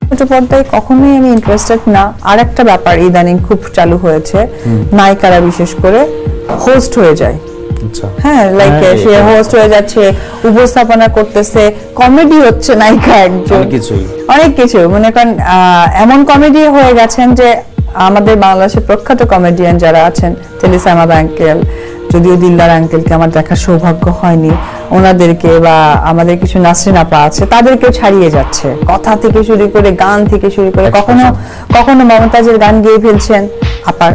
ছোট পর্দায় কখনোই আমি ইন্টারেস্টেড না। আর একটা ব্যাপার ইদানিং খুব চালু হয়েছে, নায়িকারা বিশেষ করে হোস্ট হয়ে যায়। হ্যাঁ, লাইক সে হোস্ট হয়ে যাচ্ছে, উপস্থাপনা করতেছে, কমেডি হচ্ছে নায়িকা একজন, অনেক কিছু মনে করেন এমন কমেডি হয়ে গেছেন যে আমাদের বাংলাদেশের প্রখ্যাত কমেডিয়ান যারা আছেন, তেলিসা আহমেদ আঙ্কেল, যদিও দিলদার আঙ্কেলকে আমার দেখার সৌভাগ্য হয়নি, ওনাদেরকে বা আমাদের কিছু নাসরিন আপা আছে তাদেরকেও ছাড়িয়ে যাচ্ছে, কথা থেকে শুরু করে গান থেকে শুরু করে, কখনো কখনো মমতাজের গান গেয়ে ফেলছেন,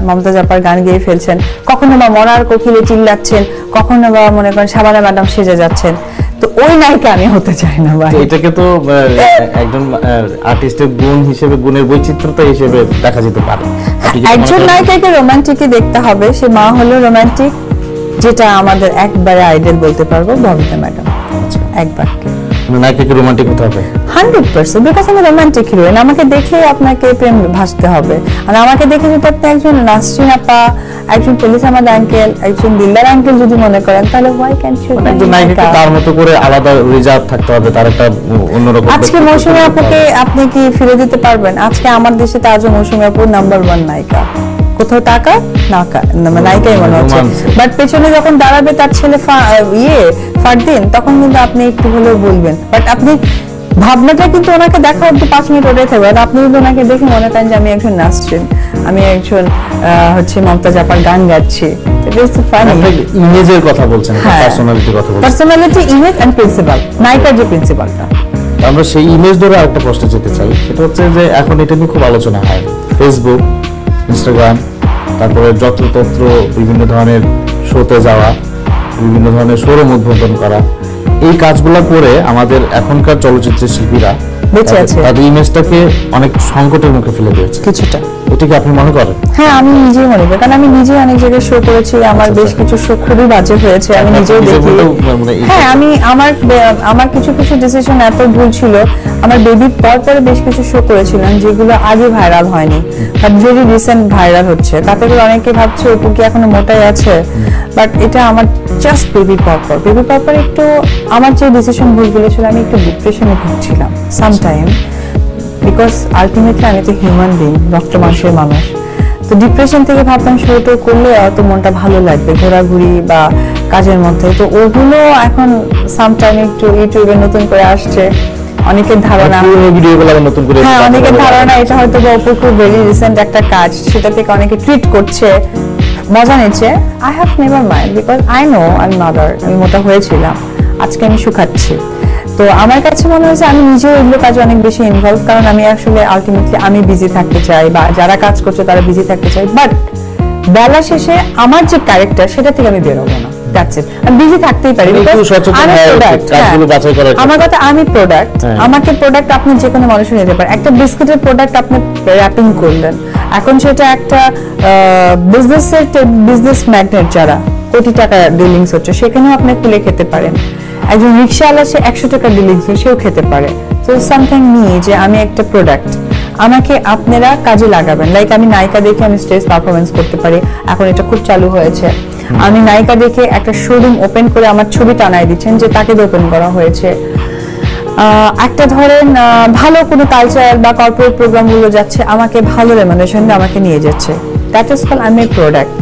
মমতাজ আপার গান গেয়ে ফেলছেন, কখনো বা মরার কোকিলে চিল্লাচ্ছেন, কখনো বা মনে করেন শাবানা ম্যাডাম সেজে যাচ্ছেন। তো ওই নায়িকা আমি হতে চাই না ভাই। এটাকে তো একজন আর্টিস্টের গুণ হিসেবে, গুণের বৈচিত্র্যতা হিসেবে দেখা যেতে পারে। একজন নায়িকাকে রোমান্টিকই দেখতে হবে, সে মা হলো রোমান্টিক, যেটা আমাদের একবারে আইডল বলতে পারবো ববিতা ম্যাডাম। একবার নায়িকাকে রোমান্টিক হতে হবে 100%, বিকজ আমি রোমান্টিক হিরোইন, আমাকে দেখে আপনাকে প্রেম ভাসতে হবে। আর আমাকে দেখে যদি আপনি একজন নাসরিন আপা, একজন তেলিসা আহমেদ আঙ্কেল, একজন দিলদার আঙ্কেল যদি মনে করেন, তাহলে হোয়াই ক্যান্ট ইউ একজন নায়িকাকে তার মতো করে আলাদা রিজার্ভ থাকতে হবে, তার একটা অন্যরকম। আজকে মৌসুমী আপুকে আপনি কি ফিরে দিতে পারবেন? আজকে আমার দেশে তাজ মৌসুমী আপু নাম্বার 1 নায়িকা, কোথাও টাকা নায়িকাই মনে হচ্ছে, বাট পেছনে যখন দাঁড়াবে তার ছেলে ফারদিন, তখন কিন্তু আপনি একটু হলেও বলবেন, বাট আপনি ভাবনাটা কিন্তু ওনাকে দেখা অব্দি 5 মিনিট ওটাই থাকবে, আর আপনি যদি ওনাকে দেখে মনে করেন যে আমি একজন নাচছেন, আমি একজন হচ্ছে মমতাজ আপার গান গাচ্ছি, ইমেজের কথা বলছেন, পার্সোনালিটির কথা বলছেন, পার্সোনালিটি, ইমেজ এন্ড প্রিন্সিপাল, নায়িকার যে প্রিন্সিপালটা। আমরা সেই ইমেজ ধরে আরেকটা প্রশ্ন যেতে চাই, সেটা হচ্ছে যে এখন এটা নিয়ে খুব আলোচনা হয়, ফেসবুক, ইনস্টাগ্রাম, তারপরে যত্রতত্র বিভিন্ন ধরনের শোতে যাওয়া, বিভিন্ন ধরনের শোরুম উদ্বোধন করা, এই কাজগুলো করে আমাদের এখনকার চলচ্চিত্রের শিল্পীরা বেঁচে আছে, তাদের ইমেজটাকে অনেক সংকটের মুখে ফেলে দিয়েছে কিছুটা। এটা কি আপনি মনে করেন? হ্যাঁ, আমি নিজেই মনে করি, কারণ আমি নিজে অনেক জায়গায় শো করেছি, আমার বেশ কিছু শো খুবই বাজে হয়েছে, আমি নিজেও দেখি। হ্যাঁ, আমি আমার কিছু কিছু ডিসিশন এত ভুল ছিল, আমার বেবির পর পরে বেশ কিছু শো করেছিলাম যেগুলো আগে ভাইরাল হয়নি, বাট ভেরি রিসেন্ট ভাইরাল হচ্ছে, তাতে করে অনেকে ভাবছে অপু কি এখনো মোটাই আছে, বাট এটা আমার জাস্ট বেবির পর একটু আমার যে ডিসিশন ভুলগুলো ছিল, আমি একটু ডিপ্রেশনে ভুগছিলাম সামটাইম, বিকজ আলটিমেটলি আমি তো হিউম্যান বিং, রক্ত মাংসের মানুষ। তো ডিপ্রেশন থেকে ভাবতাম শোটা করলে হয়তো মনটা ভালো লাগবে, ঘোরাঘুরি বা কাজের মধ্যে, তো ওগুলো এখন সামটাইম একটু ইউটিউবে নতুন করে আসছে, অনেকের ধারণা হ্যাঁ, অনেকের ধারণা এটা হয়তো অপু খুব ভেরি রিসেন্ট একটা কাজ, সেটা থেকে অনেকে ট্রিট করছে, মজা নিচ্ছে। I have never mind, because I know আমি মাদার, আমি মোটা হয়েছিলাম, আজকে আমি শুকাচ্ছি। তো আমার কাছে মনে হয়েছে আমি নিজেও এগুলো কাজে অনেক বেশি ইনভলভ, কারণ আমি আসলে আলটিমেটলি আমি বিজি থাকতে চাই, বা যারা কাজ করছে তারা বিজি থাকতে চাই, বাট বেলা শেষে আমার যে ক্যারেক্টার সেটা থেকে আমি বেরোবো না। আমি বিজি থাকতেই পারি, আমার কথা আমি প্রোডাক্ট, আমাকে প্রোডাক্ট আপনি যে কোনো মানুষের নিতে পারেন। একটা বিস্কুটের প্রোডাক্ট আপনি র্যাপিং করলেন, এখন সেটা একটা বিজনেস ম্যাগনেট যারা কোটি টাকা ডিলিংস হচ্ছে, সেখানেও আপনি খুলে খেতে পারেন। একজন রিক্সাওয়ালা সে 100 টাকা ডিলিংস সেও খেতে পারে। তো সামথিং নিয়ে যে আমি একটা প্রোডাক্ট, আমাকে আপনারা কাজে লাগাবেন। লাইক আমি নায়িকা দেখে আমি স্টেজ পারফরমেন্স করতে পারি, এখন এটা খুব চালু হয়েছে। আমি নায়িকা দেখে একটা শোরুম ওপেন করে আমার ছবি টানাই দিচ্ছেন যে তাকে ওপেন করা হয়েছে। একটা ধরেন ভালো কোনো কালচার বা কর্পোরেট প্রোগ্রাম গুলো যাচ্ছে, আমাকে ভালো রেমুনারেশন আমাকে নিয়ে যাচ্ছে, that is called I am a product.